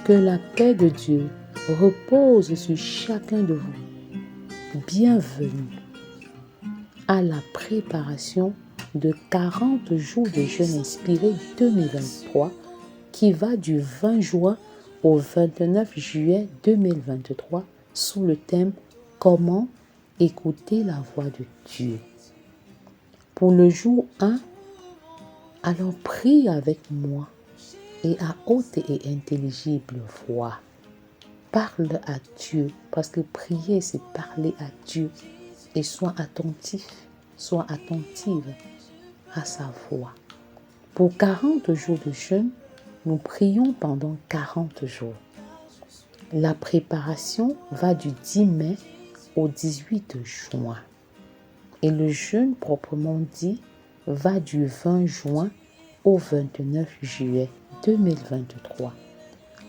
Que la paix de Dieu repose sur chacun de vous. Bienvenue à la préparation de 40 jours de jeûne inspiré 2023 qui va du 20 juin au 29 juillet 2023 sous le thème « Comment écouter la voix de Dieu ». Pour le jour 1, alors prie avec moi et à haute et intelligible voix. Parle à Dieu, parce que prier, c'est parler à Dieu. Et sois attentif, sois attentive à sa voix. Pour 40 jours de jeûne, nous prions pendant 40 jours. La préparation va du 10 mai au 18 juin. Et le jeûne proprement dit va du 20 juin au 29 juillet 2023.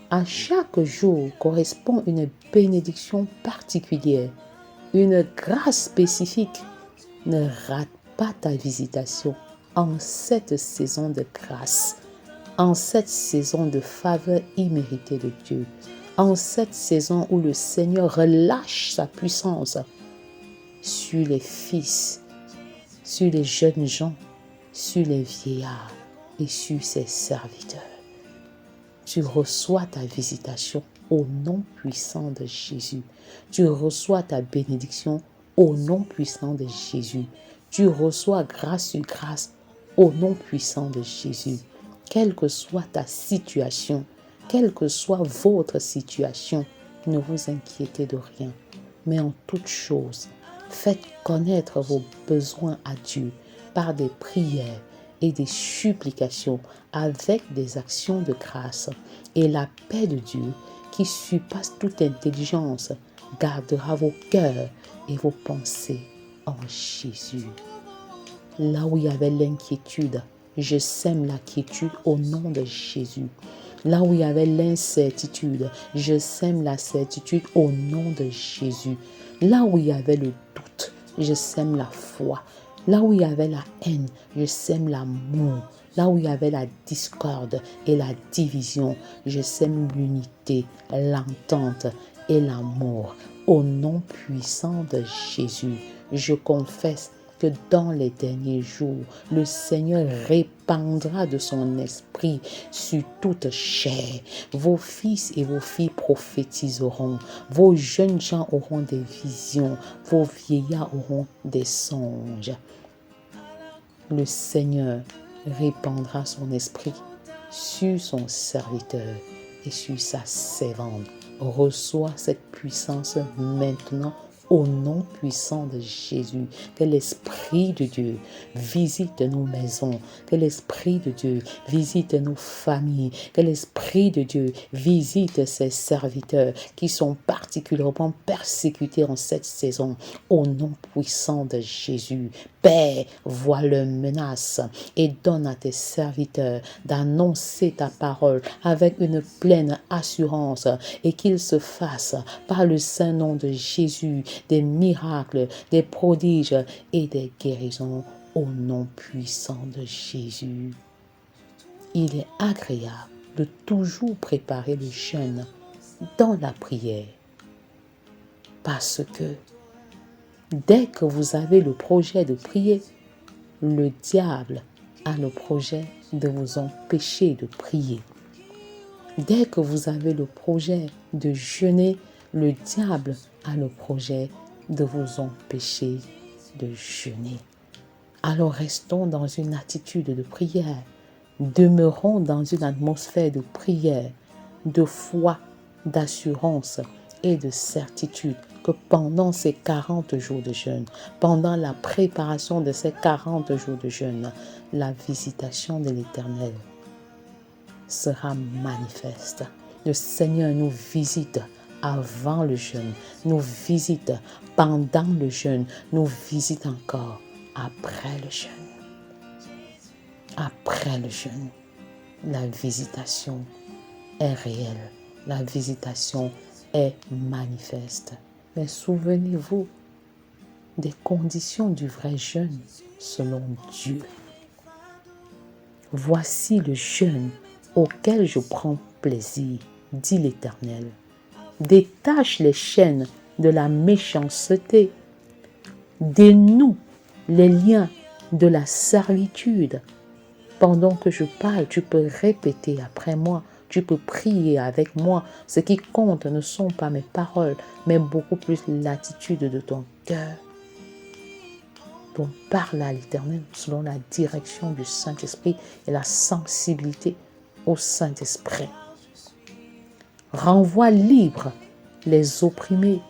À chaque jour correspond une bénédiction particulière, une grâce spécifique. Ne rate pas ta visitation en cette saison de grâce, en cette saison de faveur imméritée de Dieu, en cette saison où le Seigneur relâche sa puissance sur les fils, sur les jeunes gens, sur les vieillards et sur ses serviteurs. Tu reçois ta visitation au nom puissant de Jésus. Tu reçois ta bénédiction au nom puissant de Jésus. Tu reçois grâce sur grâce au nom puissant de Jésus. Quelle que soit ta situation, quelle que soit votre situation, ne vous inquiétez de rien. Mais en toute chose, faites connaître vos besoins à Dieu par des prières et des supplications avec des actions de grâce. Et la paix de Dieu, qui surpasse toute intelligence, gardera vos cœurs et vos pensées en Jésus. Là où il y avait l'inquiétude, je sème la quiétude au nom de Jésus. Là où il y avait l'incertitude, je sème la certitude au nom de Jésus. Là où il y avait le doute, je sème la foi. Là où il y avait la haine, je sème l'amour. Là où il y avait la discorde et la division, je sème l'unité, l'entente et l'amour. Au nom puissant de Jésus, je confesse que dans les derniers jours, le Seigneur répandra de son esprit sur toute chair. Vos fils et vos filles prophétiseront. Vos jeunes gens auront des visions. Vos vieillards auront des songes. Le Seigneur répandra son esprit sur son serviteur et sur sa servante. Reçois cette puissance maintenant au nom puissant de Jésus. Que l'Esprit de Dieu visite nos maisons. Que l'Esprit de Dieu visite nos familles. Que l'Esprit de Dieu visite ses serviteurs qui sont particulièrement persécutés en cette saison. Au nom puissant de Jésus. Père, vois leurs menaces et donne à tes serviteurs d'annoncer ta parole avec une pleine assurance et qu'il se fasse par le saint nom de Jésus des miracles, des prodiges et des guérisons au nom puissant de Jésus. Il est agréable de toujours préparer le jeûne dans la prière parce que dès que vous avez le projet de prier, le diable a le projet de vous empêcher de prier. Dès que vous avez le projet de jeûner, le diable a le projet de vous empêcher de jeûner. Alors restons dans une attitude de prière. Demeurons dans une atmosphère de prière, de foi, d'assurance et de certitude que pendant ces 40 jours de jeûne, pendant la préparation de ces 40 jours de jeûne, la visitation de l'Éternel sera manifeste. Le Seigneur nous visite avant le jeûne, nous visite pendant le jeûne, nous visite encore après le jeûne. Après le jeûne, la visitation est réelle, la visitation est manifeste. Mais souvenez-vous des conditions du vrai jeûne selon Dieu. Voici le jeûne auquel je prends plaisir, dit l'Éternel. Détache les chaînes de la méchanceté. Dénoue les liens de la servitude. Pendant que je parle, tu peux répéter après moi. Tu peux prier avec moi. Ce qui compte ne sont pas mes paroles, mais beaucoup plus l'attitude de ton cœur. Donc parle à l'Éternel selon la direction du Saint-Esprit et la sensibilité au Saint-Esprit. Renvoie libre les opprimés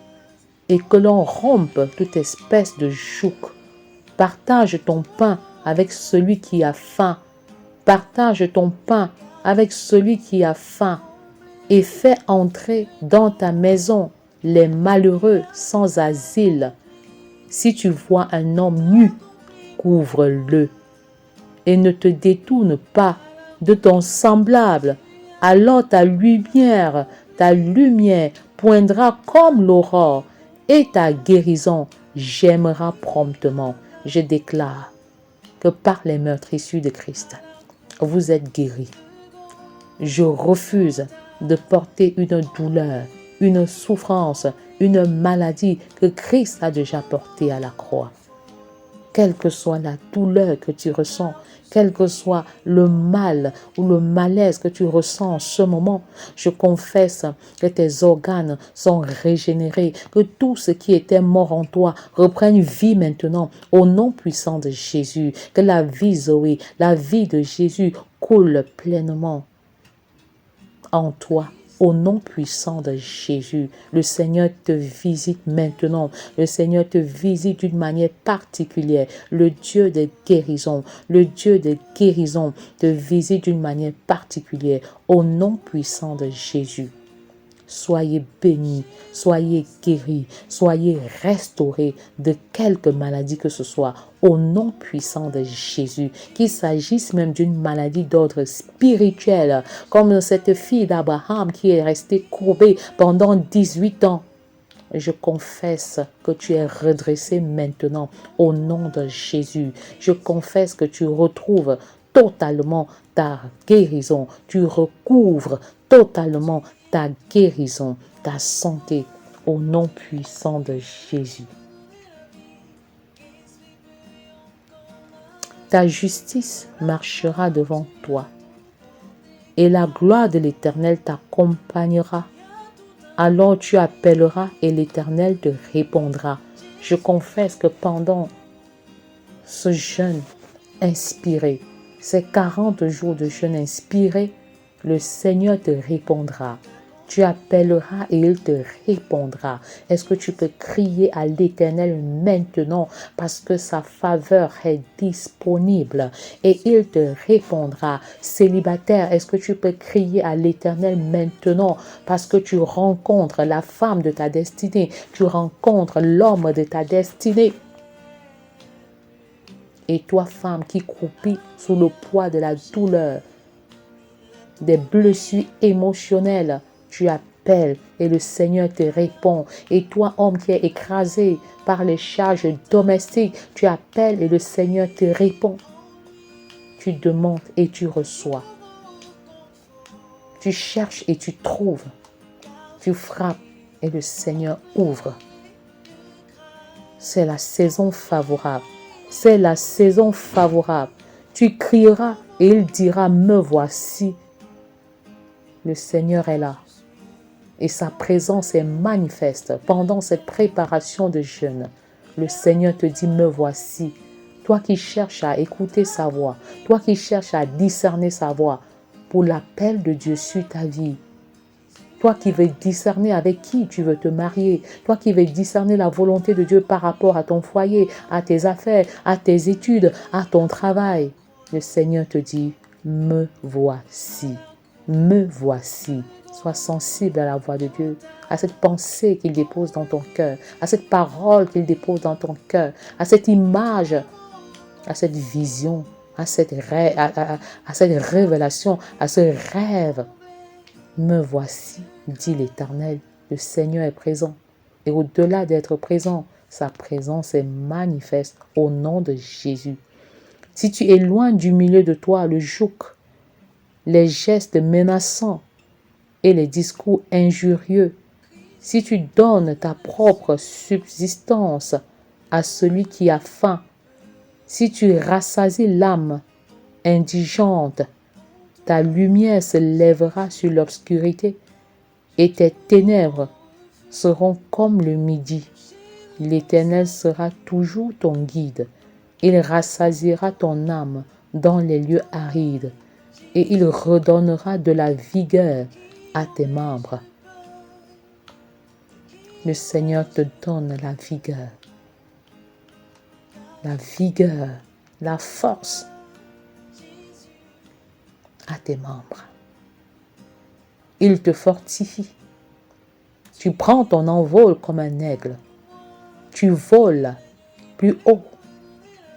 et que l'on rompe toute espèce de joug. Partage ton pain avec celui qui a faim. Partage ton pain avec celui qui a faim et fais entrer dans ta maison les malheureux sans asile. Si tu vois un homme nu, couvre-le et ne te détourne pas de ton semblable. Alors ta lumière poindra comme l'aurore et ta guérison gênera promptement. Je déclare que par les meurtrissures de Christ, vous êtes guéris. Je refuse de porter une douleur, une souffrance, une maladie que Christ a déjà portée à la croix. Quelle que soit la douleur que tu ressens, quel que soit le mal ou le malaise que tu ressens en ce moment, je confesse que tes organes sont régénérés, que tout ce qui était mort en toi reprenne vie maintenant au nom puissant de Jésus, que la vie Zoé, la vie de Jésus coule pleinement en toi. Au nom puissant de Jésus, le Seigneur te visite maintenant. Le Seigneur te visite d'une manière particulière. Le Dieu de guérison, te visite d'une manière particulière. Au nom puissant de Jésus. Soyez bénis, soyez guéris, soyez restaurés de quelque maladie que ce soit, au nom puissant de Jésus. Qu'il s'agisse même d'une maladie d'ordre spirituel, comme cette fille d'Abraham qui est restée courbée pendant 18 ans. Je confesse que tu es redressé maintenant au nom de Jésus. Je confesse que tu retrouves totalement ta guérison. Tu recouvres totalement ta guérison, ta santé, au nom puissant de Jésus. Ta justice marchera devant toi et la gloire de l'Éternel t'accompagnera. Alors tu appelleras et l'Éternel te répondra. Je confesse que pendant ce jeûne inspiré, ces 40 jours de jeûne inspiré, le Seigneur te répondra. Tu appelleras et il te répondra. Est-ce que tu peux crier à l'Éternel maintenant parce que sa faveur est disponible et il te répondra. Célibataire, est-ce que tu peux crier à l'Éternel maintenant parce que tu rencontres la femme de ta destinée, tu rencontres l'homme de ta destinée. Et toi, femme qui croupit sous le poids de la douleur, des blessures émotionnelles, tu appelles et le Seigneur te répond. Et toi, homme qui est écrasé par les charges domestiques, tu appelles et le Seigneur te répond. Tu demandes et tu reçois. Tu cherches et tu trouves. Tu frappes et le Seigneur ouvre. C'est la saison favorable. C'est la saison favorable. Tu crieras et il dira, me voici. Le Seigneur est là. Et sa présence est manifeste pendant cette préparation de jeûne. Le Seigneur te dit, me voici. Toi qui cherches à écouter sa voix, toi qui cherches à discerner sa voix pour l'appel de Dieu sur ta vie. Toi qui veux discerner avec qui tu veux te marier, toi qui veux discerner la volonté de Dieu par rapport à ton foyer, à tes affaires, à tes études, à ton travail. Le Seigneur te dit, me voici, me voici. Sois sensible à la voix de Dieu, à cette pensée qu'il dépose dans ton cœur, à cette parole qu'il dépose dans ton cœur, à cette image, à cette vision, à cette révélation, à ce rêve. Me voici, dit l'Éternel. Le Seigneur est présent. Et au-delà d'être présent, sa présence est manifeste au nom de Jésus. Si tu éloignes du milieu de toi le joug, les gestes menaçants et les discours injurieux, si tu donnes ta propre subsistance à celui qui a faim, si tu rassasies l'âme indigente, ta lumière se lèvera sur l'obscurité et tes ténèbres seront comme le midi. L'Éternel sera toujours ton guide. Il rassasiera ton âme dans les lieux arides et il redonnera de la vigueur à tes membres. Le Seigneur te donne la vigueur, la force à tes membres. Il te fortifie. Tu prends ton envol comme un aigle. Tu voles plus haut.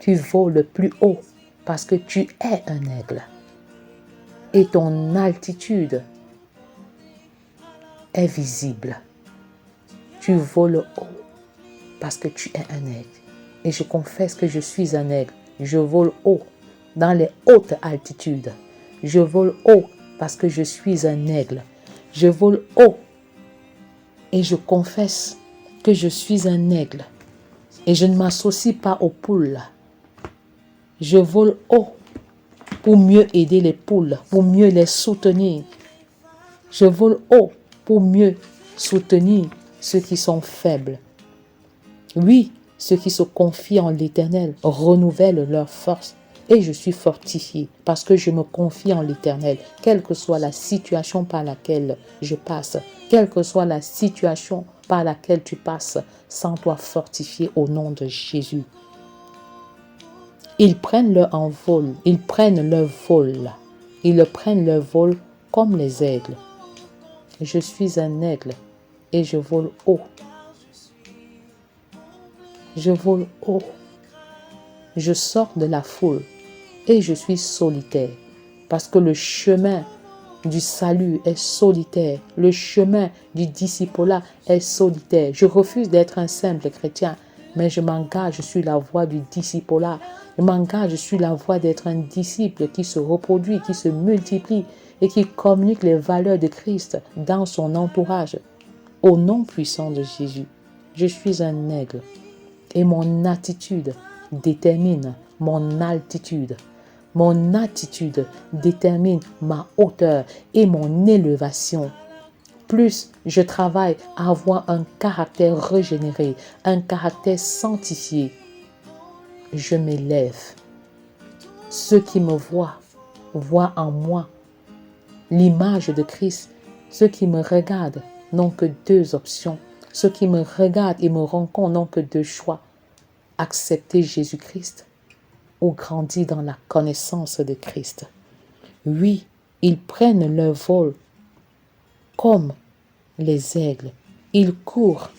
Tu voles plus haut parce que tu es un aigle. Et ton altitude est visible. Tu voles haut parce que tu es un aigle. Et je confesse que je suis un aigle. Je vole haut dans les hautes altitudes. Je vole haut parce que je suis un aigle. Je vole haut et je confesse que je suis un aigle. Et je ne m'associe pas aux poules. Je vole haut pour mieux aider les poules, pour mieux les soutenir. Je vole haut pour mieux soutenir ceux qui sont faibles. Oui, ceux qui se confient en l'Éternel renouvellent leur force et je suis fortifié parce que je me confie en l'Éternel, quelle que soit la situation par laquelle je passe, quelle que soit la situation par laquelle tu passes, sens-toi fortifié au nom de Jésus. Ils prennent leur envol, ils prennent leur vol, ils prennent leur vol comme les aigles. Je suis un aigle et je vole haut. Je vole haut. Je sors de la foule et je suis solitaire parce que le chemin du salut est solitaire. Le chemin du discipulat est solitaire. Je refuse d'être un simple chrétien, mais je m'engage sur la voie du discipulat. Je m'engage sur la voie d'être un disciple qui se reproduit, qui se multiplie et qui communique les valeurs de Christ dans son entourage. Au nom puissant de Jésus, je suis un aigle et mon attitude détermine mon altitude. Mon attitude détermine ma hauteur et mon élévation. Plus je travaille à avoir un caractère régénéré, un caractère sanctifié, je m'élève. Ceux qui me voient en moi l'image de Christ. Ceux qui me regardent n'ont que deux options. Ceux qui me regardent et me rencontrent n'ont que deux choix. Accepter Jésus-Christ ou grandir dans la connaissance de Christ. Oui, ils prennent leur vol comme les aigles. Ils courent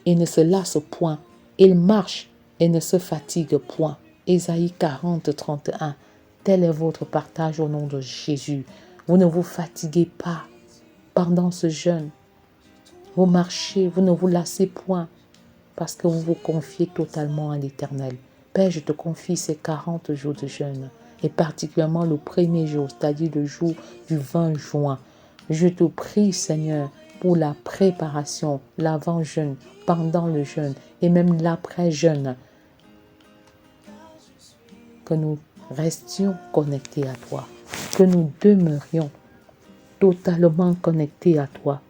et ne se lassent point. Ils marchent et ne se fatiguent point. Ésaïe 40, 31. Tel est votre partage au nom de Jésus. Vous ne vous fatiguez pas pendant ce jeûne. Vous marchez, vous ne vous lassez point parce que vous vous confiez totalement à l'Éternel. Père, je te confie ces 40 jours de jeûne et particulièrement le premier jour, c'est-à-dire le jour du 20 juin. Je te prie, Seigneur, pour la préparation, l'avant-jeûne, pendant le jeûne et même l'après-jeûne, que nous restions connectés à toi, que nous demeurions totalement connectés à toi,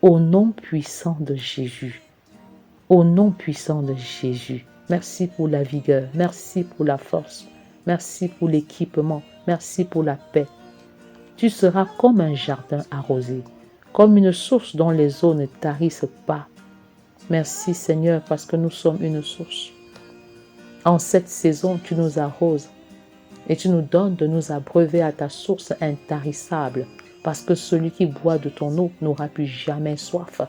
au nom puissant de Jésus. Au nom puissant de Jésus. Merci pour la vigueur, merci pour la force, merci pour l'équipement, merci pour la paix. Tu seras comme un jardin arrosé, comme une source dont les eaux ne tarissent pas. Merci Seigneur parce que nous sommes une source. En cette saison, tu nous arroses et tu nous donnes de nous abreuver à ta source intarissable parce que celui qui boit de ton eau n'aura plus jamais soif.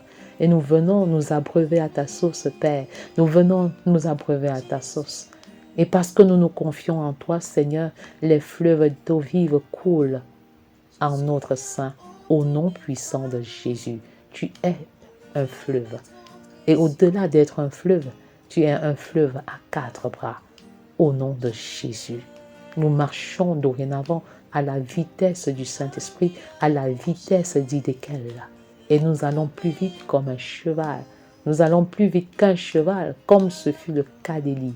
Et nous venons nous abreuver à ta source, Père. Nous venons nous abreuver à ta source. Et parce que nous nous confions en toi, Seigneur, les fleuves d'eau vive coulent en notre sein. Au nom puissant de Jésus, tu es un fleuve. Et au-delà d'être un fleuve, tu es un fleuve à 4 bras. Au nom de Jésus. Nous marchons dorénavant à la vitesse du Saint-Esprit, à la vitesse d'Idékel. Et nous allons plus vite comme un cheval. Nous allons plus vite qu'un cheval, comme ce fut le cas d'Élie.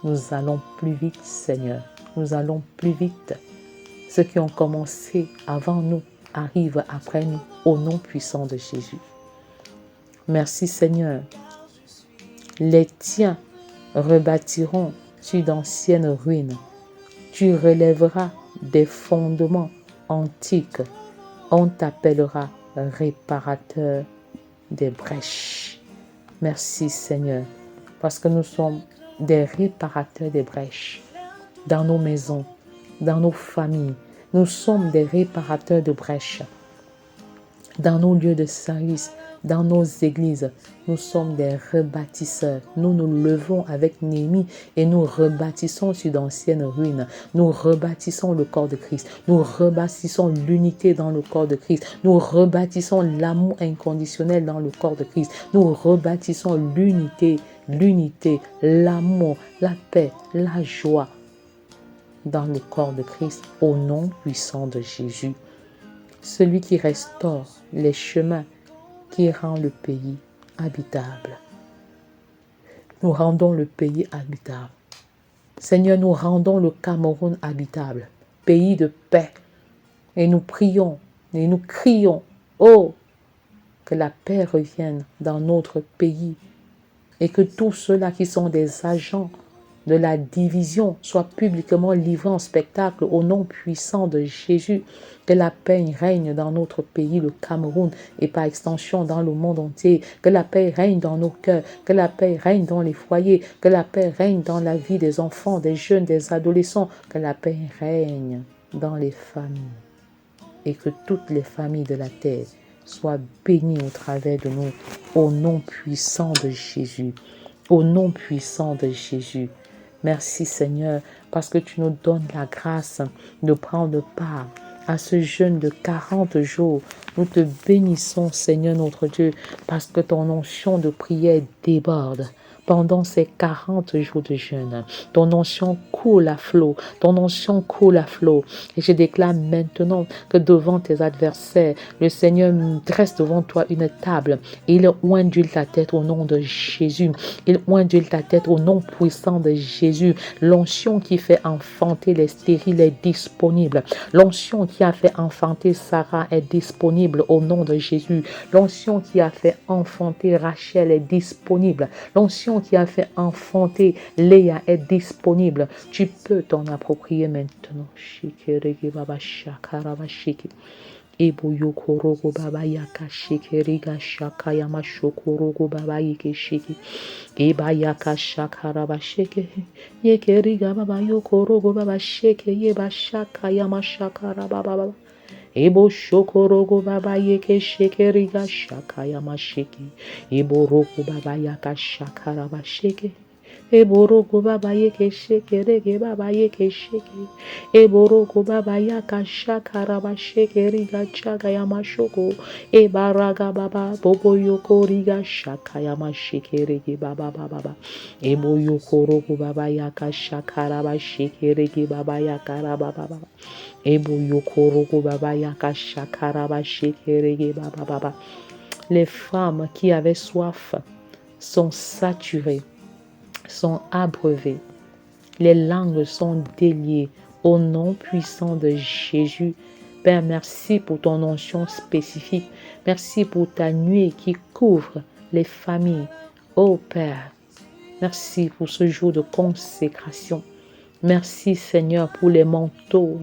Nous allons plus vite, Seigneur. Nous allons plus vite. Ceux qui ont commencé avant nous arrivent après nous, au nom puissant de Jésus. Merci, Seigneur. Les tiens rebâtiront sur d'anciennes ruines. Tu relèveras des fondements antiques. On t'appellera réparateur des brèches. Merci, Seigneur, parce que nous sommes des réparateurs des brèches dans nos maisons, dans nos familles. Nous sommes des réparateurs de brèches dans nos lieux de service, dans nos églises. Nous sommes des rebâtisseurs. Nous nous levons avec Néhémie et nous rebâtissons sur d'anciennes ruines. Nous rebâtissons le corps de Christ. Nous rebâtissons l'unité dans le corps de Christ. Nous rebâtissons l'amour inconditionnel dans le corps de Christ. Nous rebâtissons l'unité, l'amour, la paix, la joie dans le corps de Christ au nom puissant de Jésus. Celui qui restaure les chemins, qui rend le pays habitable. Nous rendons le pays habitable. Seigneur, nous rendons le Cameroun habitable, pays de paix. Et nous prions et nous crions, oh, que la paix revienne dans notre pays et que tous ceux-là qui sont des agents de la division soient publiquement livrés en spectacle au nom puissant de Jésus. Que la paix règne dans notre pays, le Cameroun, et par extension dans le monde entier. Que la paix règne dans nos cœurs, que la paix règne dans les foyers, que la paix règne dans la vie des enfants, des jeunes, des adolescents. Que la paix règne dans les familles et que toutes les familles de la terre soient bénies au travers de nous, au nom puissant de Jésus. Au nom puissant de Jésus. Merci Seigneur, parce que tu nous donnes la grâce de prendre part à ce jeûne de 40 jours. Nous te bénissons Seigneur notre Dieu, parce que ton onction de prière déborde. Pendant ces 40 jours de jeûne, ton onction coule à flot, ton onction coule à flot. Et je déclare maintenant que devant tes adversaires, le Seigneur dresse devant toi une table. Et il oindule ta tête au nom de Jésus. Il oindule ta tête au nom puissant de Jésus. L'onction qui fait enfanter les stériles est disponible. L'onction qui a fait enfanter Sarah est disponible au nom de Jésus. L'onction qui a fait enfanter Rachel est disponible. L'onction qui a fait enfanter Léa est disponible. Tu peux t'en approprier maintenant. Ebo yokorogo baba yaka shikeriga shaka yama shokorogo baba yeke shiki. Eba yaka shakara ba sheke. Yekeriga baba yokorogo baba sheke yeba shaka yama shakara baba baba. Ebo shokorogo baba yeke shekeriga shaka yama shiki. Ebo roko baba yaka shakara ba sheke. Eboroko baba yeke sheke rege baba yeke sheke. Eboroko baba yaka shakara ba sheke riga chaga yama shoko. Ebaraga baba bobo yoko riga shaka yama sheke rege baba baba. Ebo yoko roko baba yaka shakara ba sheke rege baba yaka baba baba. Ebo yoko roko baba yaka shakara ba sheke rege baba baba. Les femmes qui avaient soif sont saturées, sont abreuvées. Les langues sont déliées au nom puissant de Jésus. Père, merci pour ton onction spécifique. Merci pour ta nuée qui couvre les familles. Oh Père, merci pour ce jour de consécration. Merci Seigneur pour les manteaux.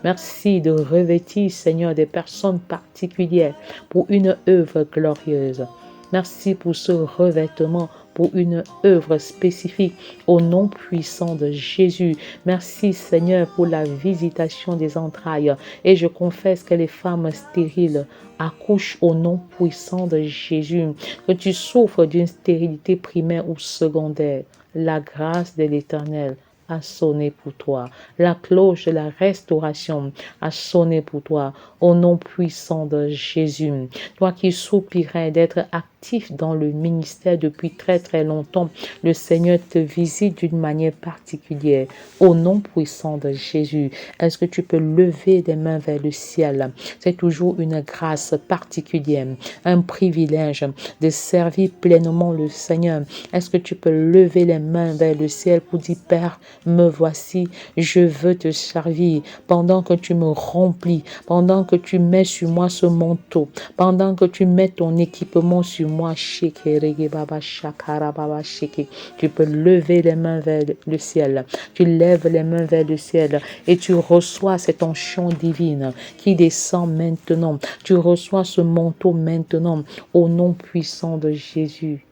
Merci de revêtir Seigneur des personnes particulières pour une œuvre glorieuse. Merci pour ce revêtement, pour une œuvre spécifique au nom puissant de Jésus. Merci Seigneur pour la visitation des entrailles. Et je confesse que les femmes stériles accouchent au nom puissant de Jésus. Que tu souffres d'une stérilité primaire ou secondaire. La grâce de l'Éternel a sonné pour toi. La cloche de la restauration a sonné pour toi. Au nom puissant de Jésus. Toi qui soupirais d'être actif dans le ministère depuis très très longtemps, le Seigneur te visite d'une manière particulière. Au nom puissant de Jésus, est-ce que tu peux lever des mains vers le ciel? C'est toujours une grâce particulière, un privilège de servir pleinement le Seigneur. Est-ce que tu peux lever les mains vers le ciel pour dire, Père, me voici, je veux te servir pendant que tu me remplis, pendant que tu mets sur moi ce manteau, pendant que tu mets ton équipement sur moi. Tu peux lever les mains vers le ciel. Tu lèves les mains vers le ciel et tu reçois cette onction divine qui descend maintenant. Tu reçois ce manteau maintenant au nom puissant de Jésus.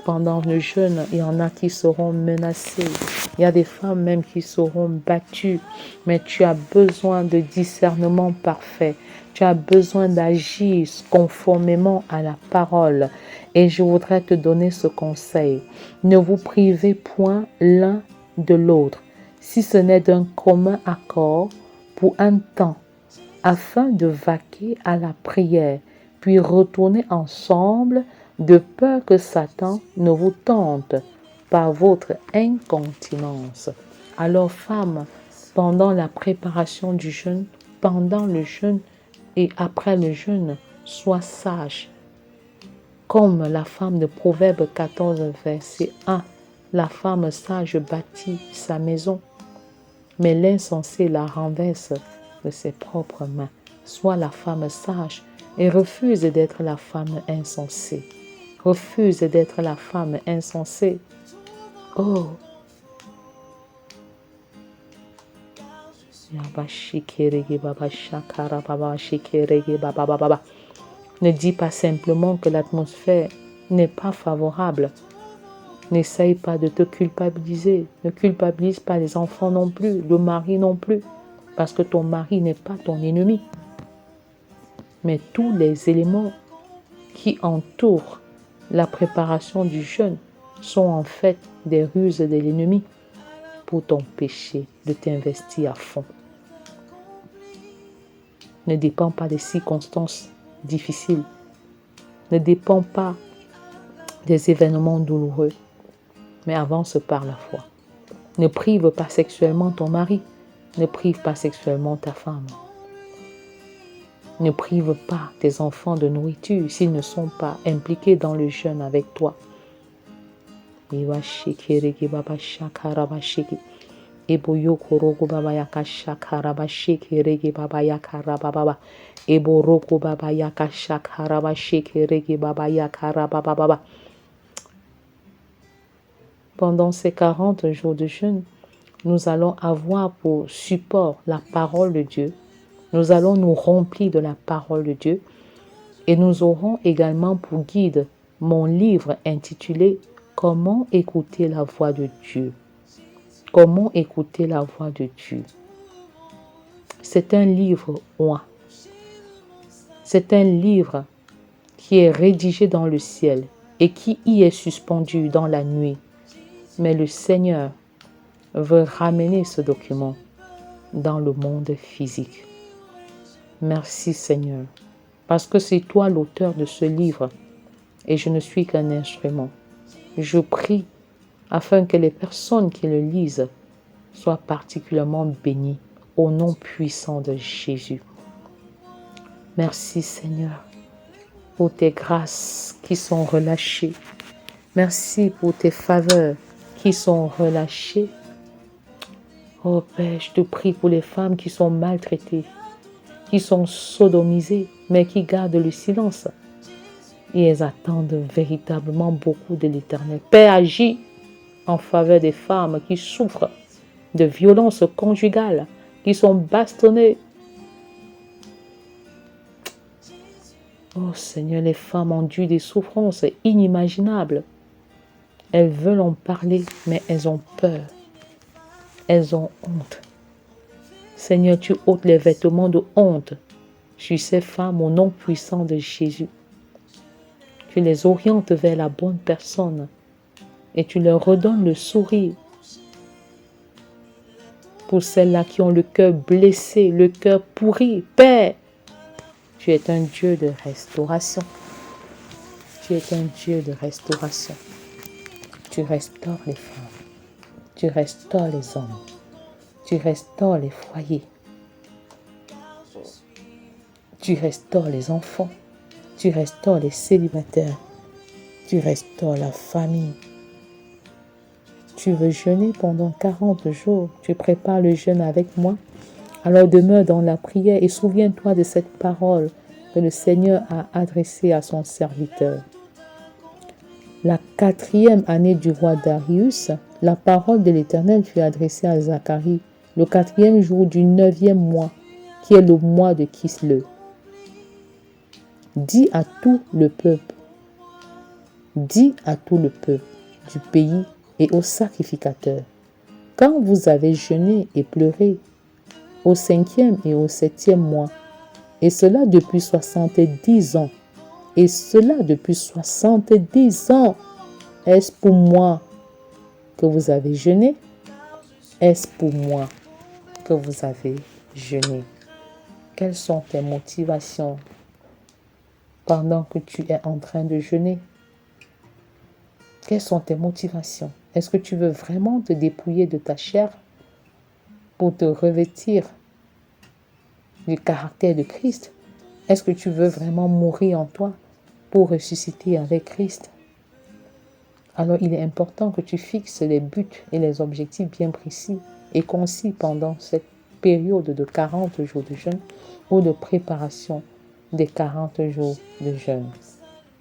Pendant le jeûne, il y en a qui seront menacés. Il y a des femmes même qui seront battues. Mais tu as besoin de discernement parfait. Tu as besoin d'agir conformément à la parole. Et je voudrais te donner ce conseil. Ne vous privez point l'un de l'autre, si ce n'est d'un commun accord pour un temps, afin de vaquer à la prière, puis retourner ensemble, de peur que Satan ne vous tente par votre incontinence. Alors, femmes, pendant la préparation du jeûne, pendant le jeûne et après le jeûne, sois sage. Comme la femme de Proverbe 14, verset 1, la femme sage bâtit sa maison, mais l'insensé la renverse de ses propres mains. Sois la femme sage et refuse d'être la femme insensée. Refuse d'être la femme insensée. Oh! Ne dis pas simplement que l'atmosphère n'est pas favorable. N'essaye pas de te culpabiliser. Ne culpabilise pas les enfants non plus, le mari non plus. Parce que ton mari n'est pas ton ennemi. Mais tous les éléments qui entourent la préparation du jeûne sont en fait des ruses de l'ennemi pour t'empêcher de t'investir à fond. Ne dépend pas des circonstances difficiles. Ne dépend pas des événements douloureux. Mais avance par la foi. Ne prive pas sexuellement ton mari. Ne prive pas sexuellement ta femme. Ne prive pas tes enfants de nourriture s'ils ne sont pas impliqués dans le jeûne avec toi. Pendant ces 40 jours de jeûne, nous allons avoir pour support la parole de Dieu. Nous allons nous remplir de la parole de Dieu. Et nous aurons également pour guide mon livre intitulé « Comment écouter la voix de Dieu ». Comment écouter la voix de Dieu. C'est un livre oint. C'est un livre qui est rédigé dans le ciel et qui y est suspendu dans la nuit. Mais le Seigneur veut ramener ce document dans le monde physique. Merci Seigneur, parce que c'est toi l'auteur de ce livre et je ne suis qu'un instrument. Je prie afin que les personnes qui le lisent soient particulièrement bénies au nom puissant de Jésus. Merci Seigneur pour tes grâces qui sont relâchées. Merci pour tes faveurs qui sont relâchées. Oh Père, je te prie pour les femmes qui sont maltraitées, qui sont sodomisées, mais qui gardent le silence. Et elles attendent véritablement beaucoup de l'Éternel. Père, agis en faveur des femmes qui souffrent de violences conjugales, qui sont bastonnées. Oh Seigneur, les femmes endurent des souffrances inimaginables. Elles veulent en parler, mais elles ont peur. Elles ont honte. Seigneur, tu ôtes les vêtements de honte sur ces femmes au nom puissant de Jésus. Tu les orientes vers la bonne personne et tu leur redonnes le sourire pour celles-là qui ont le cœur blessé, le cœur pourri. Père, tu es un Dieu de restauration. Tu es un Dieu de restauration. Tu restaures les femmes. Tu restaures les hommes. Tu restaures les foyers. Tu restaures les enfants. Tu restaures les célibataires. Tu restaures la famille. Tu veux jeûner pendant 40 jours. Tu prépares le jeûne avec moi. Alors demeure dans la prière et souviens-toi de cette parole que le Seigneur a adressée à son serviteur. La 4e année du roi Darius, la parole de l'Éternel fut adressée à Zacharie, le 4e jour du 9e mois, qui est le mois de Kislev. Dis à tout le peuple du pays et aux sacrificateurs, quand vous avez jeûné et pleuré au 5e et au 7e mois, et cela depuis 70 ans, est-ce pour moi que vous avez jeûné? Est-ce pour moi que vous avez jeûné? Quelles sont tes motivations pendant que tu es en train de jeûner? Quelles sont tes motivations? Est-ce que tu veux vraiment te dépouiller de ta chair pour te revêtir du caractère de Christ? Est-ce que tu veux vraiment mourir en toi pour ressusciter avec Christ? Alors il est important que tu fixes les buts et les objectifs bien précis et concis pendant cette période de 40 jours de jeûne ou de préparation des 40 jours de jeûne.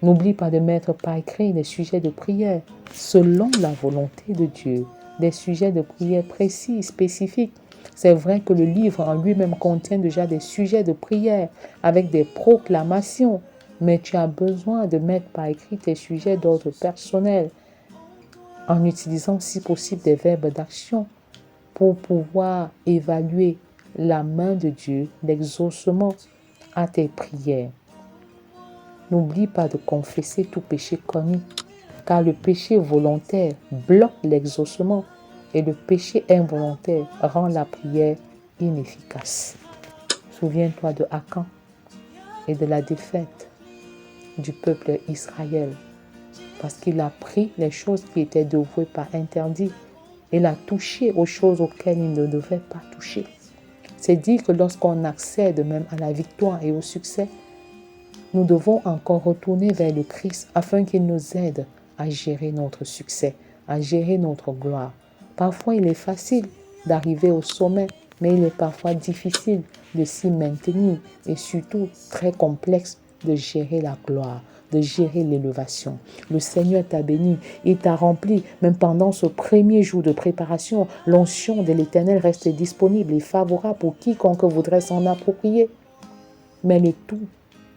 N'oublie pas de mettre par écrit des sujets de prière selon la volonté de Dieu, des sujets de prière précis, spécifiques. C'est vrai que le livre en lui-même contient déjà des sujets de prière avec des proclamations, mais tu as besoin de mettre par écrit tes sujets d'ordre personnel en utilisant si possible des verbes d'action pour pouvoir évaluer la main de Dieu, l'exaucement à tes prières. N'oublie pas de confesser tout péché commis, car le péché volontaire bloque l'exaucement et le péché involontaire rend la prière inefficace. Souviens-toi de Akan et de la défaite du peuple Israël, parce qu'il a pris les choses qui étaient dévouées par interdit et l'a touché aux choses auxquelles il ne devait pas toucher. C'est dire que lorsqu'on accède même à la victoire et au succès, nous devons encore retourner vers le Christ afin qu'il nous aide à gérer notre succès, à gérer notre gloire. Parfois, il est facile d'arriver au sommet, mais il est parfois difficile de s'y maintenir et surtout très complexe de gérer la gloire, de gérer l'élévation. Le Seigneur t'a béni, il t'a rempli, même pendant ce premier jour de préparation, l'onction de l'Éternel reste disponible et favorable pour quiconque voudrait s'en approprier. Mais le tout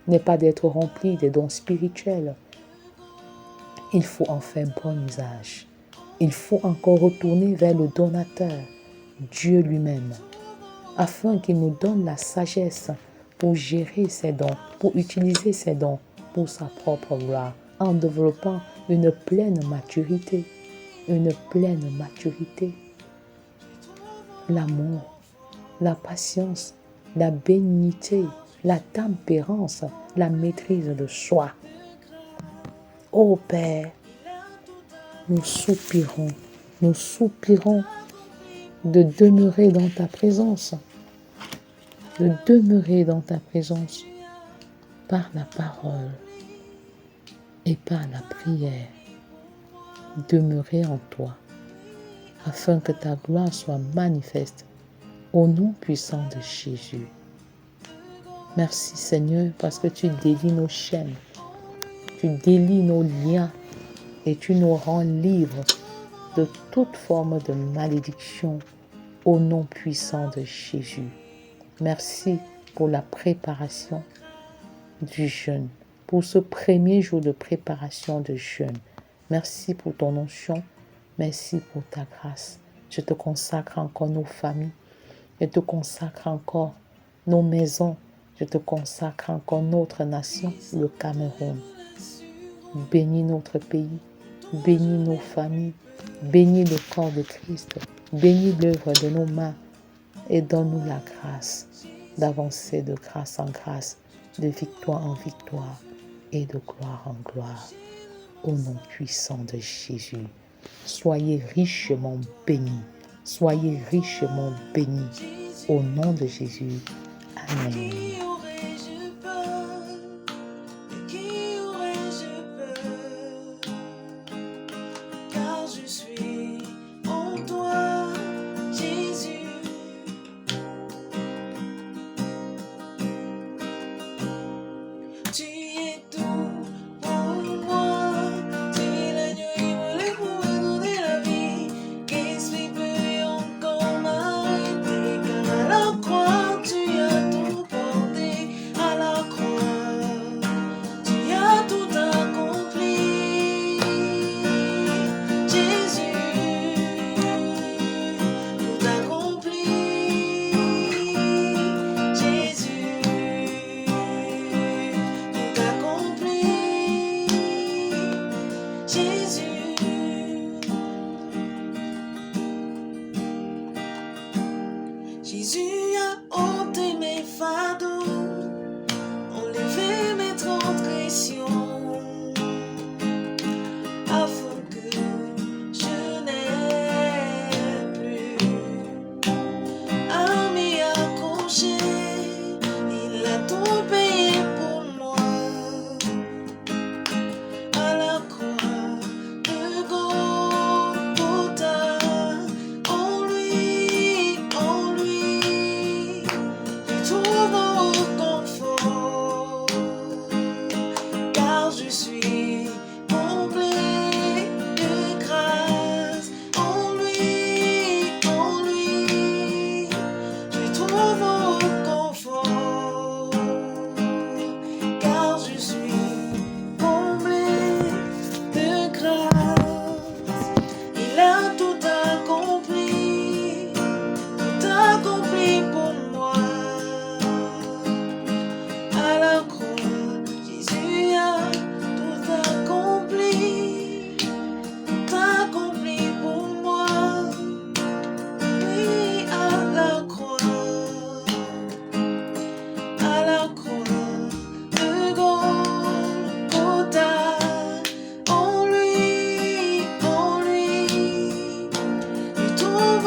n'est pas d'être rempli des dons spirituels. Il faut en faire bon usage. Il faut encore retourner vers le donateur, Dieu lui-même, afin qu'il nous donne la sagesse pour gérer ses dons, pour utiliser ses dons pour sa propre gloire, en développant une pleine maturité. Une pleine maturité. L'amour, la patience, la bénignité, la tempérance, la maîtrise de soi. Ô Père, nous soupirons de demeurer dans ta présence, par la parole et par la prière. Demeurer en toi, afin que ta gloire soit manifeste au nom puissant de Jésus. Merci Seigneur, parce que tu délies nos chaînes, tu délies nos liens et tu nous rends libres de toute forme de malédiction au nom puissant de Jésus. Merci pour la préparation du jeûne, pour ce premier jour de préparation de jeûne. Merci pour ton onction, merci pour ta grâce. Je te consacre encore nos familles, je te consacre encore nos maisons, je te consacre encore notre nation, le Cameroun. Bénis notre pays, bénis nos familles, bénis le corps de Christ, bénis l'œuvre de nos mains, et donne-nous la grâce d'avancer de grâce en grâce, de victoire en victoire et de gloire en gloire. Au nom puissant de Jésus, soyez richement bénis. Soyez richement bénis. Au nom de Jésus. Amen. Qui aurais-je peur? De qui aurais-je peur? Car je suis en toi, Jésus. Tu es tout pour moi. Tu es l'agneau immolé pour me donner la vie. Qu'est-ce qui peut encore m'arrêter? Car à la croix, tu as tout porté. À la croix, tu as tout accompli. Jésus, tout accompli. Jésus, tout accompli. Jésus. Jésus a ôté mes fardeaux, enlevé mes transgressions, afin que je n'ai plus à m'y accrocher. Il a tout payé pour moi à la croix de Golgotha. En lui, je trouve confort, car je suis comblé de grâce. En lui, je trouve confort, car je suis comblé de grâce. Il a tout accompli pour moi. À la croix, Jésus a tout accompli pour moi. Oui, à la croix de Golgotha. En lui, je trouve